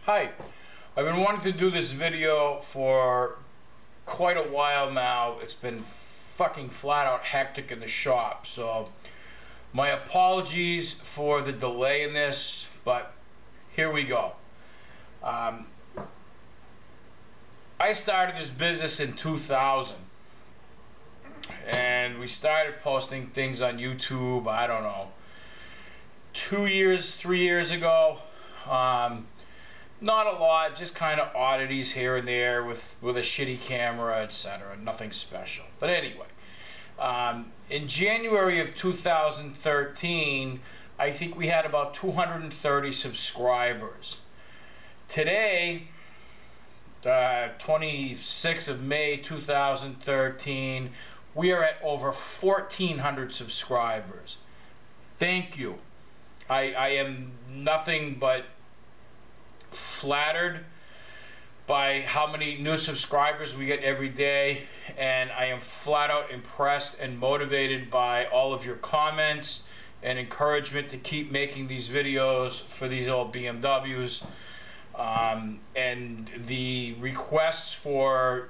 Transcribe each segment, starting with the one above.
Hi, I've been wanting to do this video for quite a while now. It's been fucking flat out hectic in the shop, so my apologies for the delay in this, but here we go. I started this business in 2000 and we started posting things on YouTube, I don't know, 2 years, 3 years ago. Not a lot, just kind of oddities here and there with a shitty camera, etc. Nothing special. But anyway, in January of 2013, I think we had about 230 subscribers. Today, 26th of May 2013, we are at over 1,400 subscribers. Thank you. I am nothing but flattered by how many new subscribers we get every day, and I am flat out impressed and motivated by all of your comments and encouragement to keep making these videos for these old BMWs, and the requests for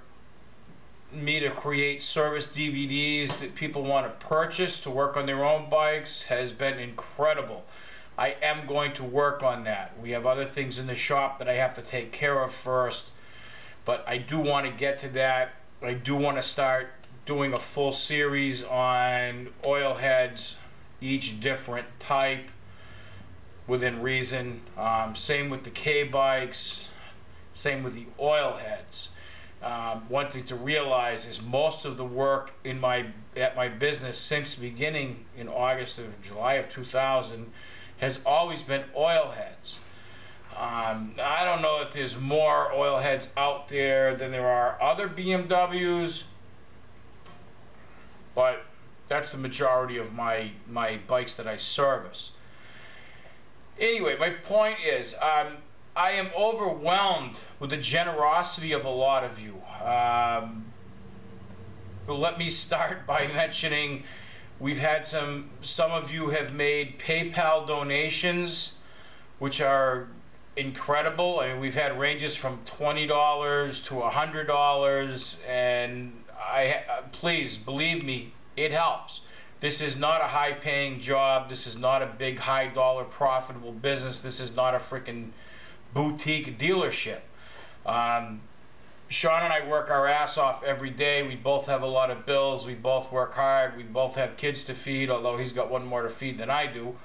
me to create service DVDs that people want to purchase to work on their own bikes has been incredible. I am going to work on that. We have other things in the shop that I have to take care of first, but I do want to get to that. I do want to start doing a full series on oil heads, each different type within reason. Same with the K bikes, same with the oil heads. One thing to realize is most of the work at my business since beginning in July of 2000 has always been oil heads. I don't know if there's more oil heads out there than there are other BMWs, but that's the majority of my bikes that I service. Anyway, my point is, I am overwhelmed with the generosity of a lot of you. Let me start by mentioning we've had some of you have made PayPal donations, which are incredible. I mean, we've had ranges from $20 to $100, and please believe me, it helps. This is not a high-paying job. This is not a big, high-dollar profitable business. This is not a freaking boutique dealership. Sean and I work our ass off every day. We both have a lot of bills. We both work hard. We both have kids to feed, although he's got one more to feed than I do.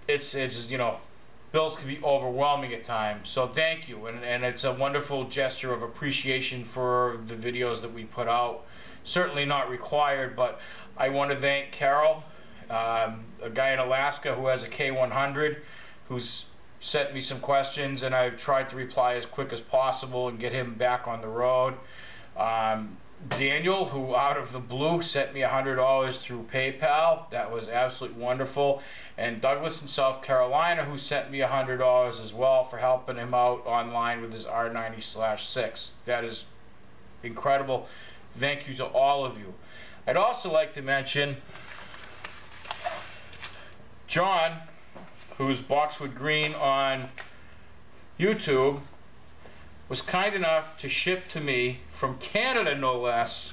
It's you know, bills can be overwhelming at times. So thank you, and it's a wonderful gesture of appreciation for the videos that we put out. Certainly not required, but I want to thank Carol, a guy in Alaska who has a K100, who's sent me some questions, and I've tried to reply as quick as possible and get him back on the road. Daniel, who out of the blue sent me $100 through PayPal. That was absolutely wonderful. And Douglas in South Carolina, who sent me $100 as well for helping him out online with his R90/6. That is incredible. Thank you to all of you. I'd also like to mention John, who's Boxwood Green on YouTube, was kind enough to ship to me from Canada, no less,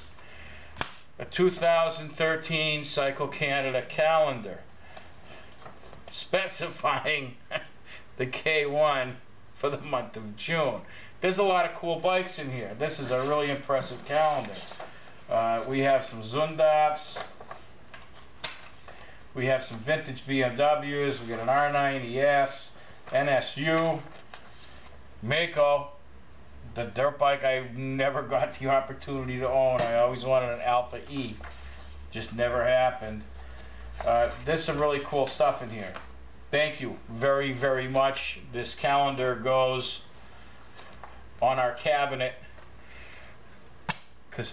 a 2013 Cycle Canada calendar specifying the K1 for the month of June. There's a lot of cool bikes in here. This is a really impressive calendar. We have some Zundaps. We have some vintage BMWs. We got an R90S, NSU, MAICO, the dirt bike I never got the opportunity to own. I always wanted an Alpha E. Just never happened. There's some really cool stuff in here. Thank you very, very much. This calendar goes on our cabinet because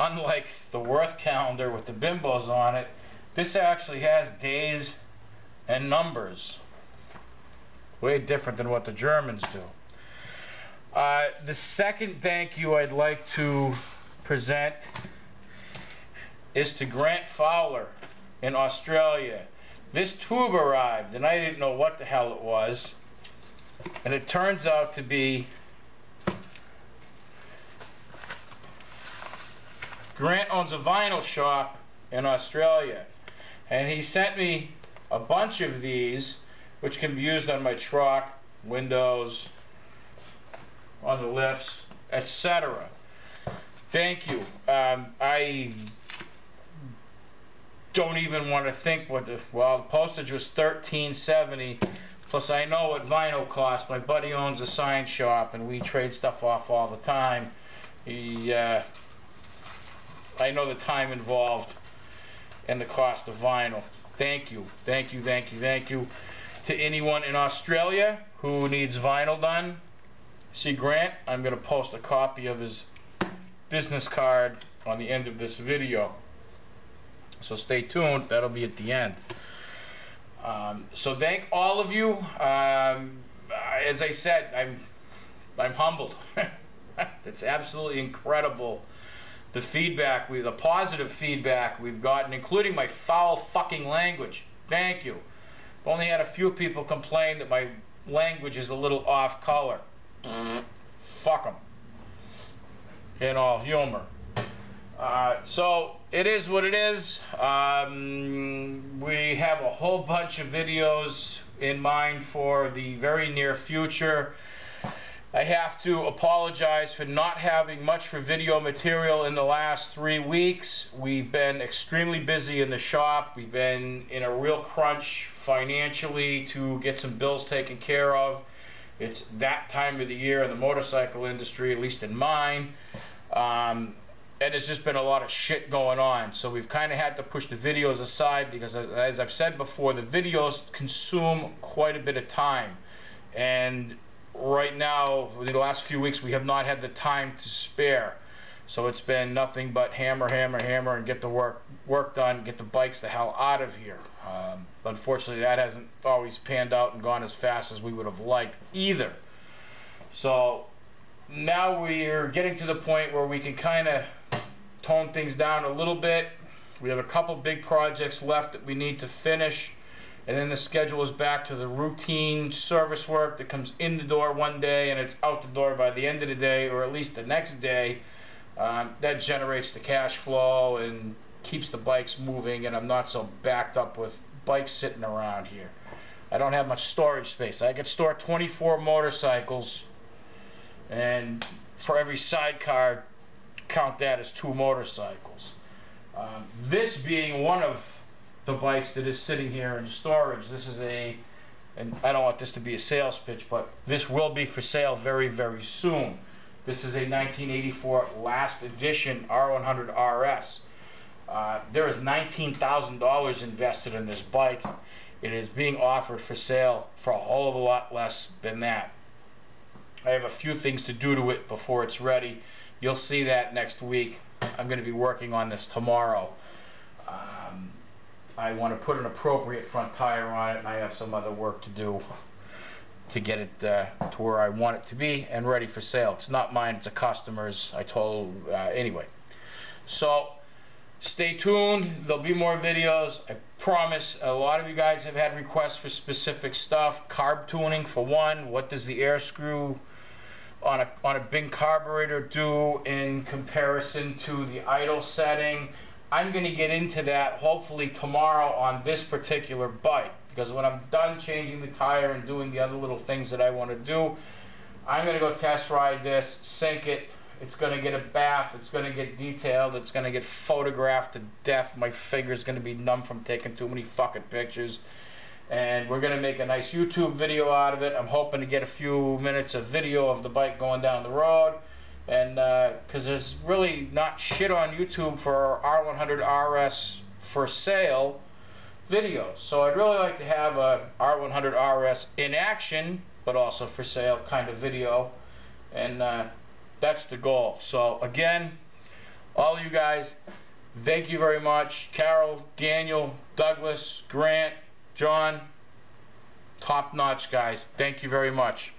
unlike the Worth calendar with the bimbos on it, this actually has days and numbers. Way different than what the Germans do. The second thank you I'd like to present is to Grant Fowler in Australia. this tube arrived, and I didn't know what the hell it was. And it turns out to be Grant owns a vinyl shop in Australia, and he sent me a bunch of these, which can be used on my truck, windows, on the lifts, etc. Thank you. I don't even want to think what the postage was $13.70. Plus, I know what vinyl costs. My buddy owns a sign shop, and we trade stuff off all the time. I know the time involved and the cost of vinyl. Thank you, thank you, thank you, thank you to anyone in Australia who needs vinyl done. See Grant, I'm going to post a copy of his business card on the end of this video. So stay tuned, that'll be at the end. So thank all of you. As I said, I'm humbled. It's absolutely incredible. The feedback, the positive feedback we've gotten, including my foul fucking language. Thank you. I've only had a few people complain that my language is a little off color. Fuck them. In all humor. So it is what it is. We have a whole bunch of videos in mind for the very near future. I have to apologize for not having much for video material in the last 3 weeks. We've been extremely busy in the shop. We've been in a real crunch financially to get some bills taken care of. It's that time of the year in the motorcycle industry, at least in mine. And there's just been a lot of shit going on. So we've kind of had to push the videos aside because, as I've said before, the videos consume quite a bit of time. And right now, in the last few weeks, we have not had the time to spare. So it's been nothing but hammer, hammer, hammer, and get the work done, get the bikes the hell out of here. Unfortunately, that hasn't always panned out and gone as fast as we would have liked either. So now we're getting to the point where we can kind of tone things down a little bit. We have a couple big projects left that we need to finish. And then the schedule is back to the routine service work that comes in the door one day and it's out the door by the end of the day, or at least the next day. That generates the cash flow and keeps the bikes moving, and I'm not so backed up with bikes sitting around here. I don't have much storage space. I could store 24 motorcycles, and for every sidecar, count that as 2 motorcycles. This being one of the bikes that is sitting here in storage. This is and I don't want this to be a sales pitch, but this will be for sale very, very soon. This is a 1984 last edition R100 RS. There is $19,000 invested in this bike. It is being offered for sale for a whole of a lot less than that. I have a few things to do to it before it's ready. You'll see that next week. I'm going to be working on this tomorrow. I want to put an appropriate front tire on it, and I have some other work to do to get it to where I want it to be and ready for sale. It's not mine, it's a customer's. I told, anyway. So stay tuned, there'll be more videos, I promise. A lot of you guys have had requests for specific stuff. Carb tuning for one. What does the air screw on a big carburetor do in comparison to the idle setting? I'm going to get into that hopefully tomorrow on this particular bike, because when I'm done changing the tire and doing the other little things that I want to do, I'm going to go test ride this, sync it. It's going to get a bath, it's going to get detailed, it's going to get photographed to death. My finger's going to be numb from taking too many fucking pictures. And we're going to make a nice YouTube video out of it. I'm hoping to get a few minutes of video of the bike going down the road. And because there's really not shit on YouTube for R100 RS for sale videos. So I'd really like to have a R100 RS in action, but also for sale kind of video. And that's the goal. So again, all you guys, thank you very much. Carol, Daniel, Douglas, Grant, John, top notch guys. Thank you very much.